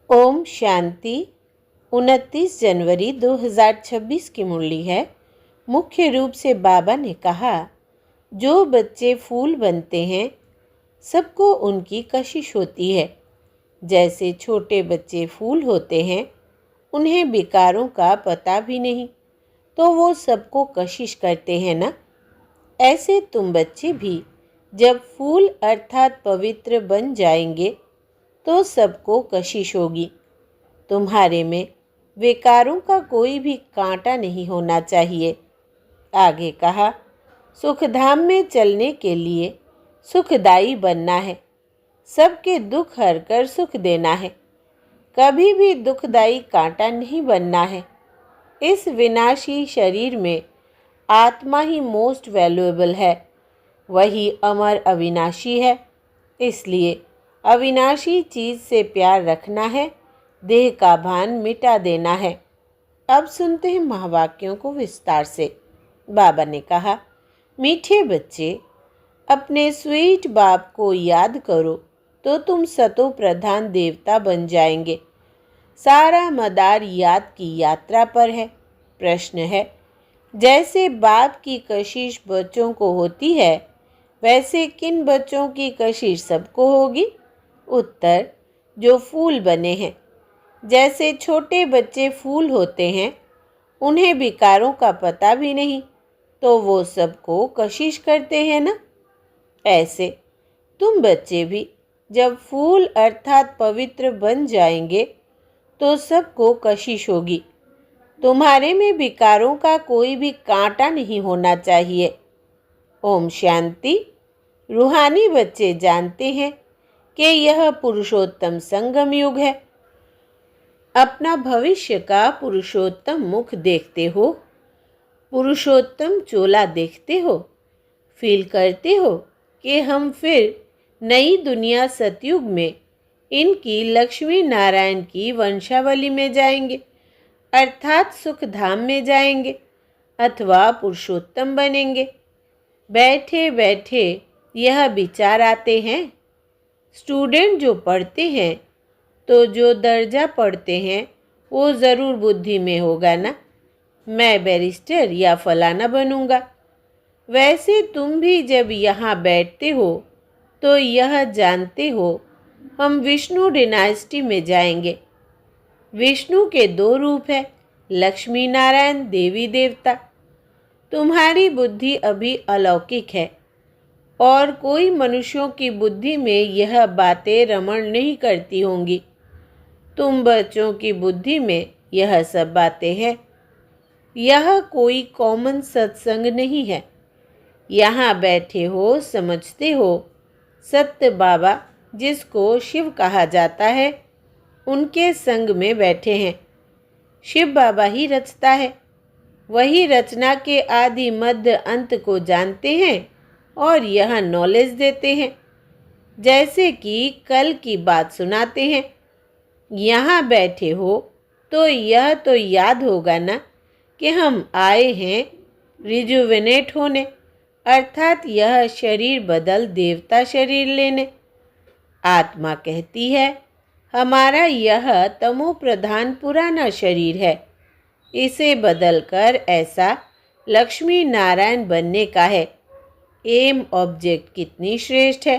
ओम शांति। 29 जनवरी 2026 की मुरली है। मुख्य रूप से बाबा ने कहा, जो बच्चे फूल बनते हैं सबको उनकी कशिश होती है। जैसे छोटे बच्चे फूल होते हैं, उन्हें विकारों का पता भी नहीं, तो वो सबको कशिश करते हैं ना। ऐसे तुम बच्चे भी जब फूल अर्थात पवित्र बन जाएंगे तो सबको कशिश होगी। तुम्हारे में विकारों का कोई भी कांटा नहीं होना चाहिए। आगे कहा, सुखधाम में चलने के लिए सुखदाई बनना है, सबके दुख हर कर सुख देना है, कभी भी दुखदाई कांटा नहीं बनना है। इस विनाशी शरीर में आत्मा ही मोस्ट वैल्यूएबल है, वही अमर अविनाशी है। इसलिए अविनाशी चीज़ से प्यार रखना है, देह का भान मिटा देना है। अब सुनते हैं महावाक्यों को विस्तार से। बाबा ने कहा, मीठे बच्चे, अपने स्वीट बाप को याद करो तो तुम सतो प्रधान देवता बन जाएंगे। सारा मदार याद की यात्रा पर है। प्रश्न है, जैसे बाप की कशिश बच्चों को होती है, वैसे किन बच्चों की कशिश सबको होगी? उत्तर, जो फूल बने हैं। जैसे छोटे बच्चे फूल होते हैं, उन्हें विकारों का पता भी नहीं, तो वो सबको कशिश करते हैं ना। ऐसे तुम बच्चे भी जब फूल अर्थात पवित्र बन जाएंगे तो सबको कशिश होगी। तुम्हारे में विकारों का कोई भी कांटा नहीं होना चाहिए। ओम शांति। रूहानी बच्चे जानते हैं कि यह पुरुषोत्तम संगम युग है। अपना भविष्य का पुरुषोत्तम मुख देखते हो, पुरुषोत्तम चोला देखते हो, फील करते हो कि हम फिर नई दुनिया सतयुग में इनकी लक्ष्मी नारायण की वंशावली में जाएंगे, अर्थात सुख धाम में जाएंगे अथवा पुरुषोत्तम बनेंगे। बैठे बैठे यह विचार आते हैं। स्टूडेंट जो पढ़ते हैं तो जो दर्जा पढ़ते हैं वो ज़रूर बुद्धि में होगा ना, मैं बैरिस्टर या फलाना बनूंगा। वैसे तुम भी जब यहाँ बैठते हो तो यह जानते हो हम विष्णु डिनाइस्टी में जाएंगे। विष्णु के दो रूप है, लक्ष्मी नारायण देवी देवता। तुम्हारी बुद्धि अभी अलौकिक है और कोई मनुष्यों की बुद्धि में यह बातें रमण नहीं करती होंगी। तुम बच्चों की बुद्धि में यह सब बातें हैं। यह कोई कॉमन सत्संग नहीं है। यहाँ बैठे हो, समझते हो सत्य बाबा जिसको शिव कहा जाता है, उनके संग में बैठे हैं। शिव बाबा ही रचता है, वही रचना के आदि मध्य अंत को जानते हैं और यह नॉलेज देते हैं। जैसे कि कल की बात सुनाते हैं। यहाँ बैठे हो तो यह तो याद होगा ना कि हम आए हैं रिजुविनेट होने, अर्थात यह शरीर बदल देवता शरीर लेने। आत्मा कहती है, हमारा यह तमो प्रधान पुराना शरीर है, इसे बदलकर ऐसा लक्ष्मी नारायण बनने का है। एम ऑब्जेक्ट कितनी श्रेष्ठ है।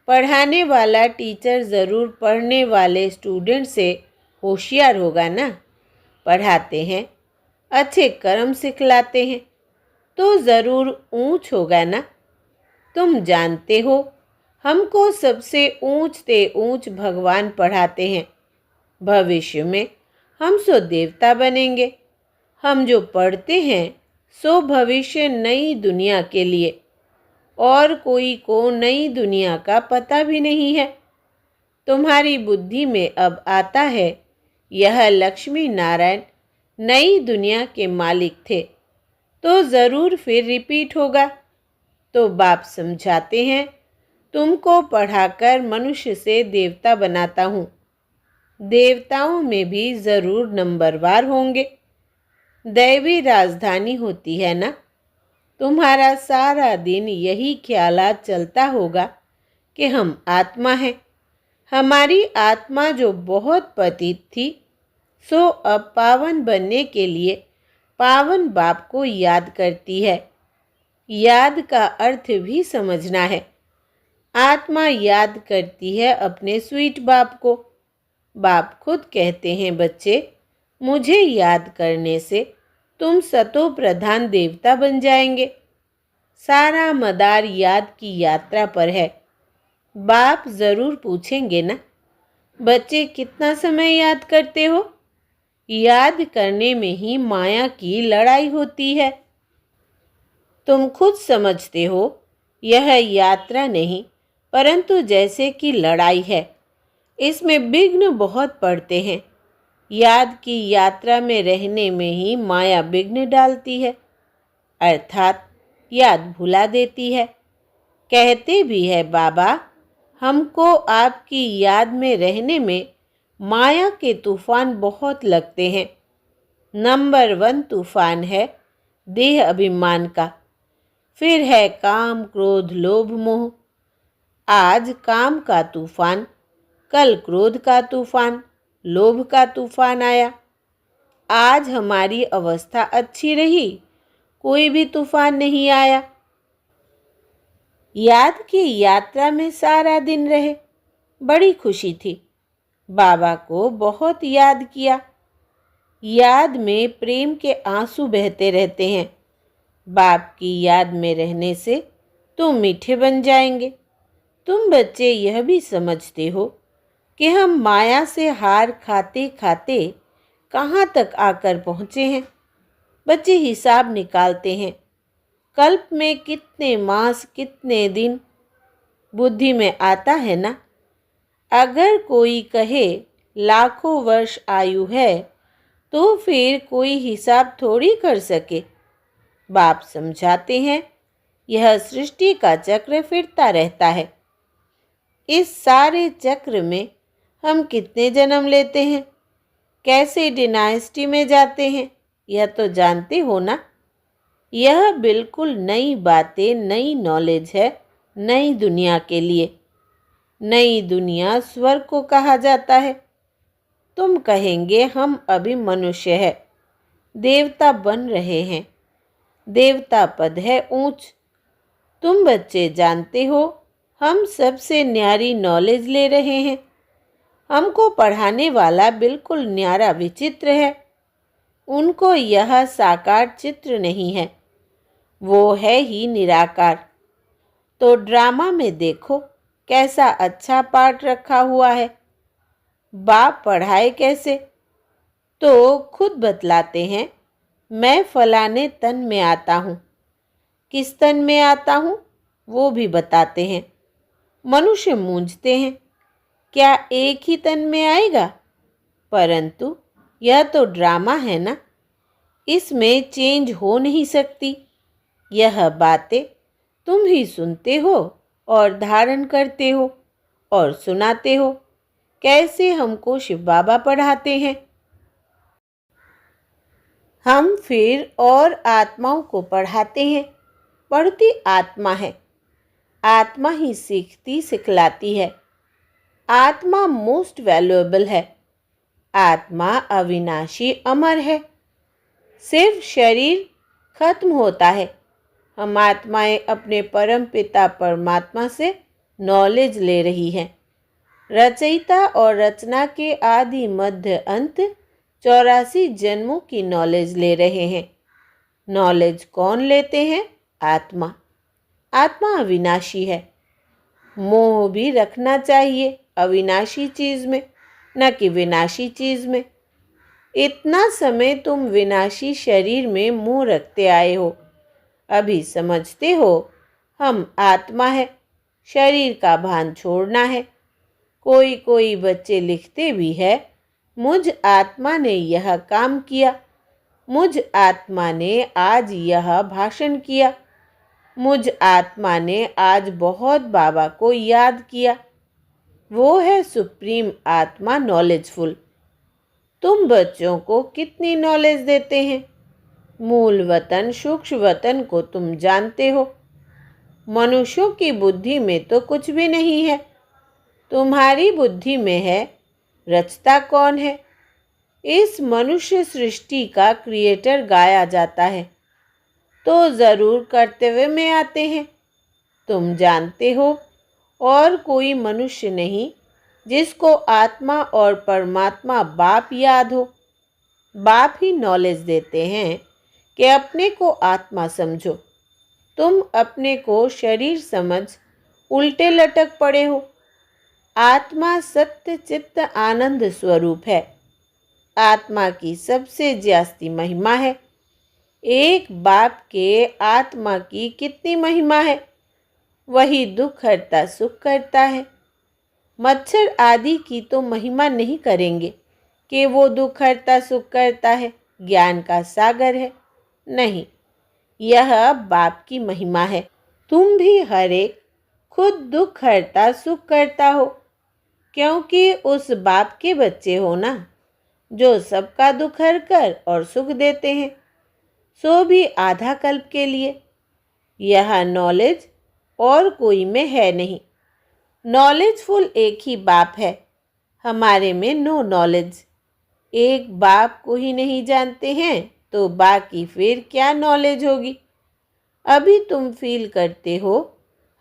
पढ़ाने वाला टीचर ज़रूर पढ़ने वाले स्टूडेंट से होशियार होगा ना। पढ़ाते हैं, अच्छे कर्म सिखलाते हैं तो ज़रूर ऊंच होगा ना। तुम जानते हो हमको सबसे ऊंच से ऊंच भगवान पढ़ाते हैं। भविष्य में हम सो देवता बनेंगे। हम जो पढ़ते हैं सो भविष्य नई दुनिया के लिए, और कोई को नई दुनिया का पता भी नहीं है। तुम्हारी बुद्धि में अब आता है यह लक्ष्मी नारायण नई दुनिया के मालिक थे, तो ज़रूर फिर रिपीट होगा। तो बाप समझाते हैं, तुमको पढ़ाकर मनुष्य से देवता बनाता हूँ। देवताओं में भी ज़रूर नंबरवार होंगे। दैवी राजधानी होती है ना। तुम्हारा सारा दिन यही ख्यालात चलता होगा कि हम आत्मा हैं, हमारी आत्मा जो बहुत पतित थी, सो अब पावन बनने के लिए पावन बाप को याद करती है। याद का अर्थ भी समझना है। आत्मा याद करती है अपने स्वीट बाप को। बाप खुद कहते हैं, बच्चे, मुझे याद करने से तुम सतो प्रधान देवता बन जाएंगे। सारा मदार याद की यात्रा पर है। बाप जरूर पूछेंगे ना, बच्चे कितना समय याद करते हो? याद करने में ही माया की लड़ाई होती है। तुम खुद समझते हो, यह यात्रा नहीं परंतु जैसे कि लड़ाई है। इसमें विघ्न बहुत पड़ते हैं। याद की यात्रा में रहने में ही माया विघ्न डालती है, अर्थात याद भुला देती है। कहते भी है बाबा, हमको आपकी याद में रहने में माया के तूफान बहुत लगते हैं। नंबर 1 तूफान है देह अभिमान का, फिर है काम क्रोध लोभ मोह। आज काम का तूफान, कल क्रोध का तूफान, लोभ का तूफान आया। आज हमारी अवस्था अच्छी रही, कोई भी तूफान नहीं आया। याद की यात्रा में सारा दिन रहे, बड़ी खुशी थी। बाबा को बहुत याद किया। याद में प्रेम के आंसू बहते रहते हैं। बाप की याद में रहने से तुम मीठे बन जाएंगे। तुम बच्चे यह भी समझते हो कि हम माया से हार खाते खाते कहाँ तक आकर पहुँचे हैं। बच्चे हिसाब निकालते हैं, कल्प में कितने मास कितने दिन बुद्धि में आता है ना। अगर कोई कहे लाखों वर्ष आयु है तो फिर कोई हिसाब थोड़ी कर सके। बाप समझाते हैं, यह सृष्टि का चक्र फिरता रहता है। इस सारे चक्र में हम कितने जन्म लेते हैं, कैसे डिनाइस्टी में जाते हैं, यह तो जानते हो ना। यह बिल्कुल नई बातें, नई नॉलेज है नई दुनिया के लिए। नई दुनिया स्वर्ग को कहा जाता है। तुम कहेंगे हम अभी मनुष्य है, देवता बन रहे हैं। देवता पद है ऊंच। तुम बच्चे जानते हो, हम सबसे न्यारी नॉलेज ले रहे हैं। हमको पढ़ाने वाला बिल्कुल न्यारा विचित्र है। उनको यह साकार चित्र नहीं है, वो है ही निराकार। तो ड्रामा में देखो कैसा अच्छा पाठ रखा हुआ है। बाप पढ़ाए कैसे, तो खुद बतलाते हैं, मैं फलाने तन में आता हूँ। किस तन में आता हूँ वो भी बताते हैं। मनुष्य मूंझते हैं, क्या एक ही तन में आएगा? परंतु यह तो ड्रामा है ना, इसमें चेंज हो नहीं सकती। यह बातें तुम ही सुनते हो और धारण करते हो और सुनाते हो। कैसे हमको शिव बाबा पढ़ाते हैं। हम फिर और आत्माओं को पढ़ाते हैं। पढ़ती आत्मा है, आत्मा ही सीखती सिखलाती है। आत्मा मोस्ट वैल्यूएबल है। आत्मा अविनाशी अमर है। सिर्फ शरीर खत्म होता है। हम आत्माएं अपने परम पिता परमात्मा से नॉलेज ले रही हैं। रचयिता और रचना के आदि मध्य अंत 84 जन्मों की नॉलेज ले रहे हैं। नॉलेज कौन लेते हैं? आत्मा। आत्मा अविनाशी है। मोह भी रखना चाहिए अविनाशी चीज में, न कि विनाशी चीज में। इतना समय तुम विनाशी शरीर में मोह रखते आए हो। अभी समझते हो हम आत्मा है, शरीर का भान छोड़ना है। कोई कोई बच्चे लिखते भी है, मुझ आत्मा ने यह काम किया, मुझ आत्मा ने आज यह भाषण किया, मुझ आत्मा ने आज बहुत बाबा को याद किया। वो है सुप्रीम आत्मा नॉलेजफुल। तुम बच्चों को कितनी नॉलेज देते हैं? मूल वतन सूक्ष्म वतन को तुम जानते हो। मनुष्यों की बुद्धि में तो कुछ भी नहीं है। तुम्हारी बुद्धि में है, रचता कौन है। इस मनुष्य सृष्टि का क्रिएटर गाया जाता है तो ज़रूर कर्तव्य में आते हैं। तुम जानते हो, और कोई मनुष्य नहीं जिसको आत्मा और परमात्मा बाप याद हो। बाप ही नॉलेज देते हैं कि अपने को आत्मा समझो। तुम अपने को शरीर समझ उल्टे लटक पड़े हो। आत्मा सत्य चित्त आनंद स्वरूप है। आत्मा की सबसे ज्यादा महिमा है। एक बाप के आत्मा की कितनी महिमा है। वही दुख हरता सुख करता है। मच्छर आदि की तो महिमा नहीं करेंगे कि वो दुख हरता सुख करता है, ज्ञान का सागर है। नहीं, यह बाप की महिमा है। तुम भी हर एक खुद दुख हरता सुख करता हो, क्योंकि उस बाप के बच्चे हो ना, जो सबका दुख हर कर और सुख देते हैं, सो भी आधा कल्प के लिए। यह नॉलेज और कोई में है नहीं। नॉलेजफुल एक ही बाप है, हमारे में नो नॉलेज। एक बाप को ही नहीं जानते हैं तो बाकी फिर क्या नॉलेज होगी। अभी तुम फील करते हो,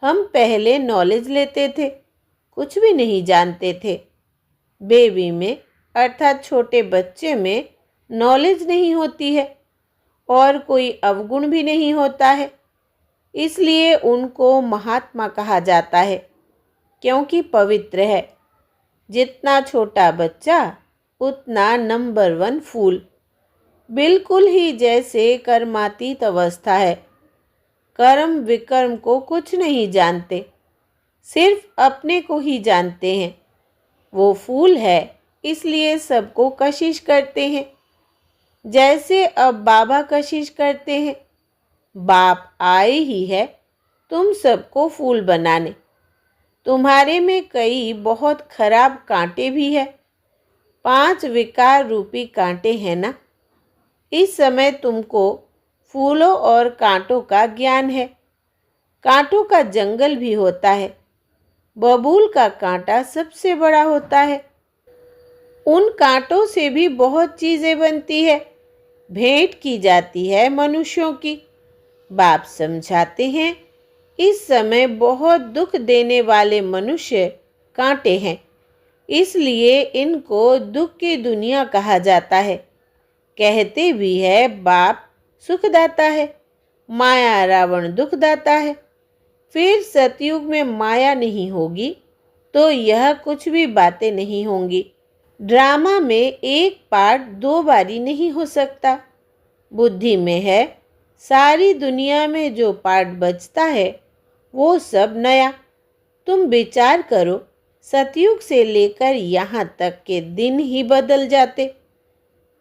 हम पहले नॉलेज लेते थे, कुछ भी नहीं जानते थे। बेबी में अर्थात छोटे बच्चे में नॉलेज नहीं होती है और कोई अवगुण भी नहीं होता है, इसलिए उनको महात्मा कहा जाता है, क्योंकि पवित्र है। जितना छोटा बच्चा उतना नंबर 1 फूल। बिल्कुल ही जैसे कर्मातीत अवस्था है। कर्म विकर्म को कुछ नहीं जानते, सिर्फ अपने को ही जानते हैं। वो फूल है, इसलिए सबको कशिश करते हैं। जैसे अब बाबा कशिश करते हैं। बाप आए ही है तुम सबको फूल बनाने। तुम्हारे में कई बहुत खराब कांटे भी है। 5 विकार रूपी कांटे हैं ना। इस समय तुमको फूलों और कांटों का ज्ञान है। कांटों का जंगल भी होता है। बबूल का कांटा सबसे बड़ा होता है। उन कांटों से भी बहुत चीज़ें बनती है, भेंट की जाती है मनुष्यों की। बाप समझाते हैं, इस समय बहुत दुख देने वाले मनुष्य कांटे हैं, इसलिए इनको दुख की दुनिया कहा जाता है। कहते भी है बाप सुखदाता है, माया रावण दुखदाता है। फिर सतयुग में माया नहीं होगी तो यह कुछ भी बातें नहीं होंगी। ड्रामा में एक पार्ट 2 बारी नहीं हो सकता। बुद्धि में है, सारी दुनिया में जो पार्ट बचता है वो सब नया। तुम विचार करो, सतयुग से लेकर यहाँ तक के दिन ही बदल जाते,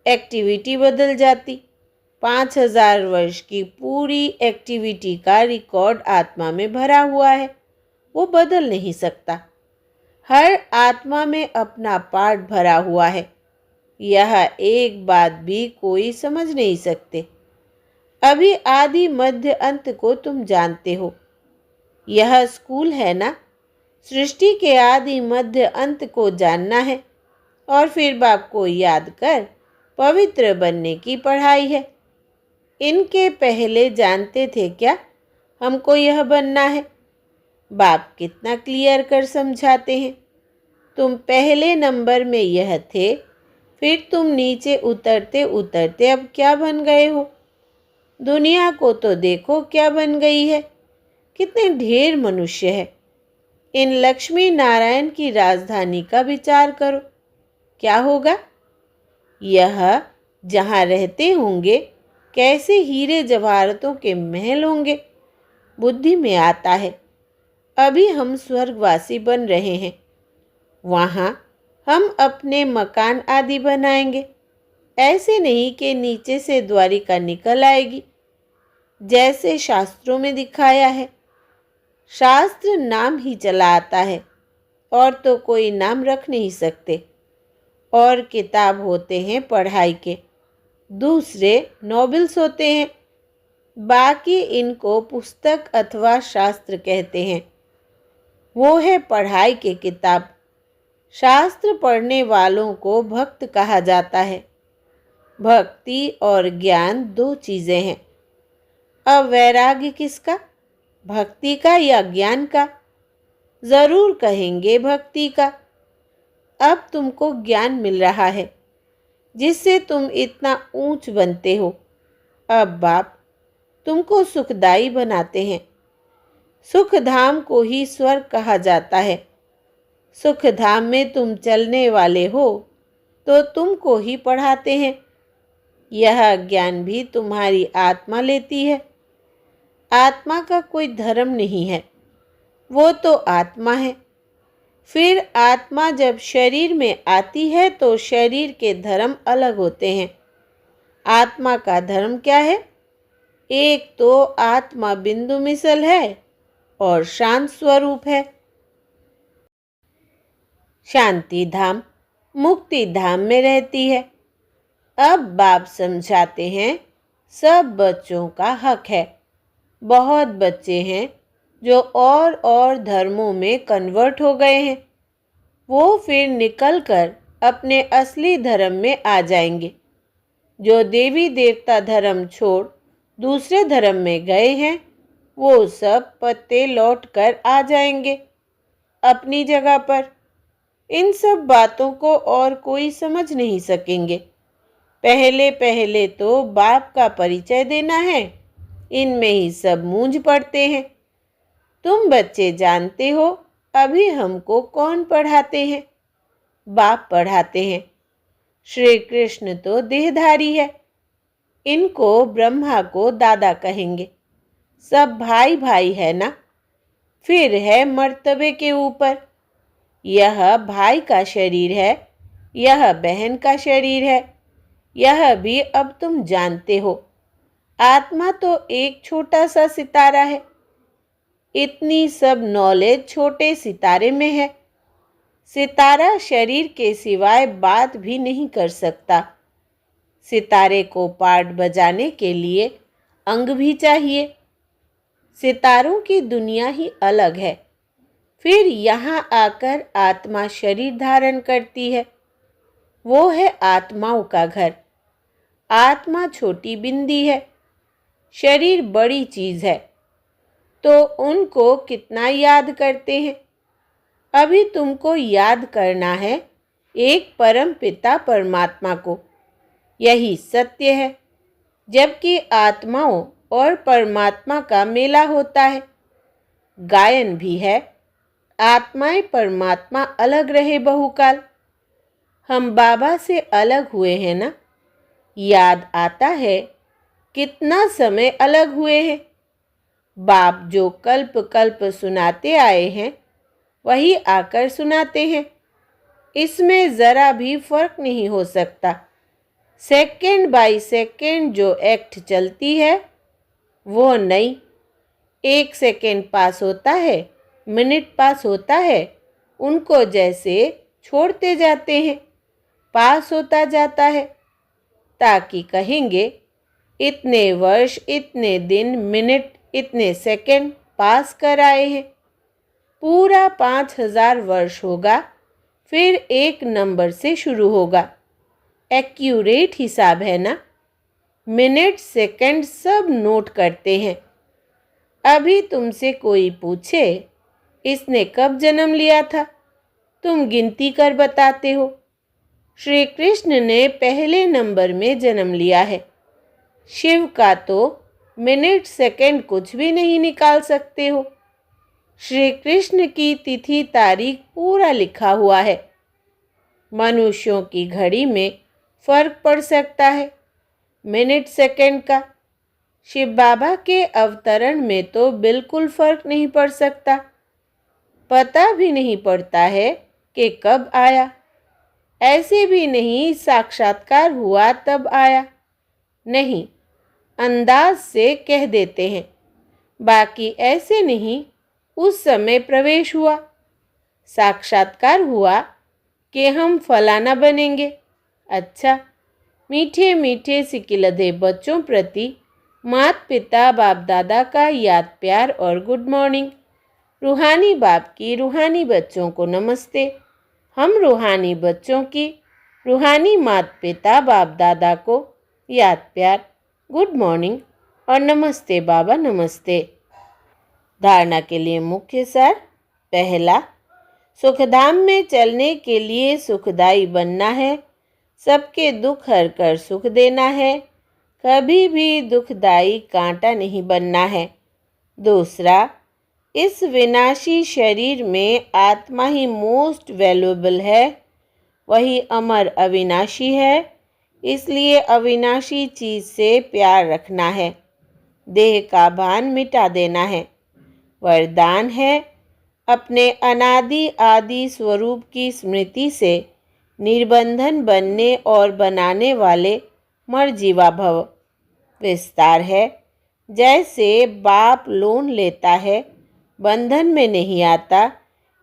एक्टिविटी बदल जाती। 5000 वर्ष की पूरी एक्टिविटी का रिकॉर्ड आत्मा में भरा हुआ है, वो बदल नहीं सकता। हर आत्मा में अपना पार्ट भरा हुआ है। यह एक बात भी कोई समझ नहीं सकते। अभी आदि मध्य अंत को तुम जानते हो। यह स्कूल है ना। सृष्टि के आदि मध्य अंत को जानना है और फिर बाप को याद कर पवित्र बनने की पढ़ाई है। इनके पहले जानते थे क्या हमको यह बनना है? बाप कितना क्लियर कर समझाते हैं। तुम पहले नंबर में यह थे, फिर तुम नीचे उतरते उतरते अब क्या बन गए हो। दुनिया को तो देखो क्या बन गई है। कितने ढेर मनुष्य है। इन लक्ष्मी नारायण की राजधानी का विचार करो, क्या होगा। यह जहाँ रहते होंगे कैसे हीरे जवाहरातों के महल होंगे। बुद्धि में आता है। अभी हम स्वर्गवासी बन रहे हैं, वहाँ हम अपने मकान आदि बनाएंगे। ऐसे नहीं कि नीचे से द्वारिका निकल आएगी, जैसे शास्त्रों में दिखाया है। शास्त्र नाम ही चला आता है और तो कोई नाम रख नहीं सकते। और किताब होते हैं पढ़ाई के, दूसरे नॉवेल्स होते हैं। बाकी इनको पुस्तक अथवा शास्त्र कहते हैं। वो है पढ़ाई की किताब। शास्त्र पढ़ने वालों को भक्त कहा जाता है। भक्ति और ज्ञान दो चीज़ें हैं। अब वैराग्य किसका, भक्ति का या ज्ञान का? ज़रूर कहेंगे भक्ति का। अब तुमको ज्ञान मिल रहा है जिससे तुम इतना ऊंच बनते हो। अब बाप तुमको सुखदाई बनाते हैं। सुख धाम को ही स्वर्ग कहा जाता है। सुख धाम में तुम चलने वाले हो तो तुमको ही पढ़ाते हैं। यह ज्ञान भी तुम्हारी आत्मा लेती है। आत्मा का कोई धर्म नहीं है, वो तो आत्मा है। फिर आत्मा जब शरीर में आती है तो शरीर के धर्म अलग होते हैं। आत्मा का धर्म क्या है? एक तो आत्मा बिंदु मिसल है और शांत स्वरूप है। शांति धाम, मुक्ति धाम में रहती है। अब बाप समझाते हैं सब बच्चों का हक है। बहुत बच्चे हैं जो और धर्मों में कन्वर्ट हो गए हैं। वो फिर निकलकर अपने असली धर्म में आ जाएंगे। जो देवी देवता धर्म छोड़ दूसरे धर्म में गए हैं वो सब पत्ते लौट कर आ जाएंगे अपनी जगह पर। इन सब बातों को और कोई समझ नहीं सकेंगे। पहले पहले तो बाप का परिचय देना है, इनमें ही सब मूंझ पड़ते हैं। तुम बच्चे जानते हो अभी हमको कौन पढ़ाते हैं? बाप पढ़ाते हैं। श्री कृष्ण तो देहधारी है, इनको ब्रह्मा को दादा कहेंगे। सब भाई भाई है ना। फिर है मर्तबे के ऊपर। यह भाई का शरीर है, यह बहन का शरीर है। यह भी अब तुम जानते हो। आत्मा तो एक छोटा सा सितारा है। इतनी सब नॉलेज छोटे सितारे में है। सितारा शरीर के सिवाय बात भी नहीं कर सकता। सितारे को पार्ट बजाने के लिए अंग भी चाहिए। सितारों की दुनिया ही अलग है। फिर यहाँ आकर आत्मा शरीर धारण करती है। वो है आत्माओं का घर। आत्मा छोटी बिंदी है, शरीर बड़ी चीज़ है। तो उनको कितना याद करते हैं? अभी तुमको याद करना है एक परम पिता परमात्मा को। यही सत्य है। जबकि आत्माओं और परमात्मा का मेला होता है। गायन भी है, आत्माएं परमात्मा अलग रहे बहुकाल। हम बाबा से अलग हुए हैं ना। याद आता है कितना समय अलग हुए हैं। बाप जो कल्प कल्प सुनाते आए हैं वही आकर सुनाते हैं। इसमें ज़रा भी फर्क नहीं हो सकता। सेकंड बाय सेकंड जो एक्ट चलती है वो नहीं। 1 सेकंड पास होता है, मिनट पास होता है, उनको जैसे छोड़ते जाते हैं, पास होता जाता है। ताकि कहेंगे इतने वर्ष, इतने दिन, मिनट, इतने सेकंड पास कर आए हैं। पूरा 5000 वर्ष होगा, फिर एक नंबर से शुरू होगा। एक्यूरेट हिसाब है ना। मिनट सेकंड सब नोट करते हैं। अभी तुमसे कोई पूछे इसने कब जन्म लिया था, तुम गिनती कर बताते हो। श्री कृष्ण ने पहले नंबर में जन्म लिया है। शिव का तो मिनट सेकंड कुछ भी नहीं निकाल सकते हो। श्री कृष्ण की तिथि तारीख पूरा लिखा हुआ है। मनुष्यों की घड़ी में फर्क पड़ सकता है मिनट सेकंड का। शिव बाबा के अवतरण में तो बिल्कुल फर्क नहीं पड़ सकता। पता भी नहीं पड़ता है कि कब आया। ऐसे भी नहीं साक्षात्कार हुआ तब आया, नहीं, अंदाज से कह देते हैं। बाकी ऐसे नहीं उस समय प्रवेश हुआ, साक्षात्कार हुआ कि हम फलाना बनेंगे। अच्छा, मीठे मीठे सिकिलधे बच्चों प्रति माता पिता बाप दादा का याद प्यार और गुड मॉर्निंग। रूहानी बाप की रूहानी बच्चों को नमस्ते। हम रूहानी बच्चों की रूहानी माता पिता बाप दादा को याद प्यार, गुड मॉर्निंग और नमस्ते बाबा नमस्ते। धारणा के लिए मुख्य सार। पहला, सुखधाम में चलने के लिए सुखदाई बनना है, सबके दुख हर कर सुख देना है, कभी भी दुखदाई कांटा नहीं बनना है। दूसरा, इस विनाशी शरीर में आत्मा ही मोस्ट वैल्यूएबल है, वही अमर अविनाशी है, इसलिए अविनाशी चीज से प्यार रखना है, देह का भान मिटा देना है। वरदान है, अपने अनादि आदि स्वरूप की स्मृति से निर्बंधन बनने और बनाने वाले मरजीवा भव। विस्तार है, जैसे बाप लोन लेता है, बंधन में नहीं आता,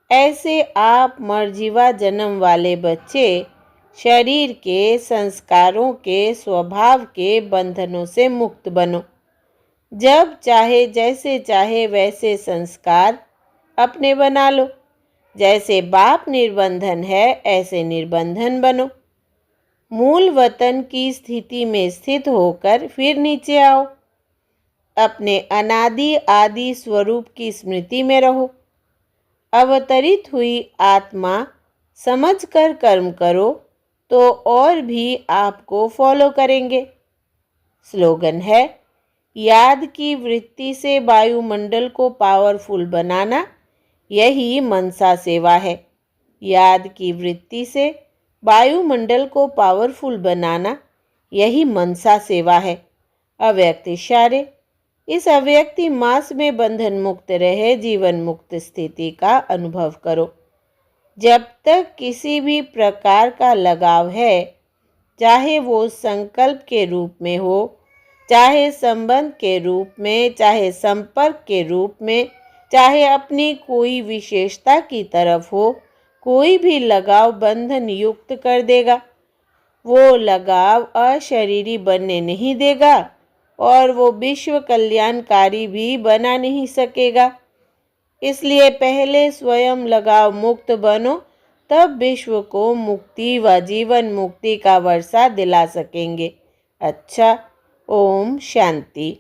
ऐसे आप मरजीवा जन्म वाले बच्चे शरीर के संस्कारों के स्वभाव के बंधनों से मुक्त बनो। जब चाहे जैसे चाहे वैसे संस्कार अपने बना लो, जैसे बाप निर्बंधन है ऐसे निर्बंधन बनो। मूल वतन की स्थिति में स्थित होकर फिर नीचे आओ, अपने अनादि आदि स्वरूप की स्मृति में रहो। अवतरित हुई आत्मा समझकर कर्म करो तो और भी आपको फॉलो करेंगे। स्लोगन है, याद की वृत्ति से वायुमंडल को पावरफुल बनाना, यही मनसा सेवा है। याद की वृत्ति से वायुमंडल को पावरफुल बनाना, यही मनसा सेवा है। अव्यक्त इशारे, इस अव्यक्ति मास में बंधन मुक्त रहे जीवन मुक्त स्थिति का अनुभव करो। जब तक किसी भी प्रकार का लगाव है, चाहे वो संकल्प के रूप में हो, चाहे संबंध के रूप में, चाहे संपर्क के रूप में, चाहे अपनी कोई विशेषता की तरफ हो, कोई भी लगाव बंधन युक्त कर देगा। वो लगाव अशरीरी बनने नहीं देगा और वो विश्व कल्याणकारी भी बना नहीं सकेगा। इसलिए पहले स्वयं लगाव मुक्त बनो, तब विश्व को मुक्ति व जीवन मुक्ति का वर्षा दिला सकेंगे। अच्छा, ओम शांति।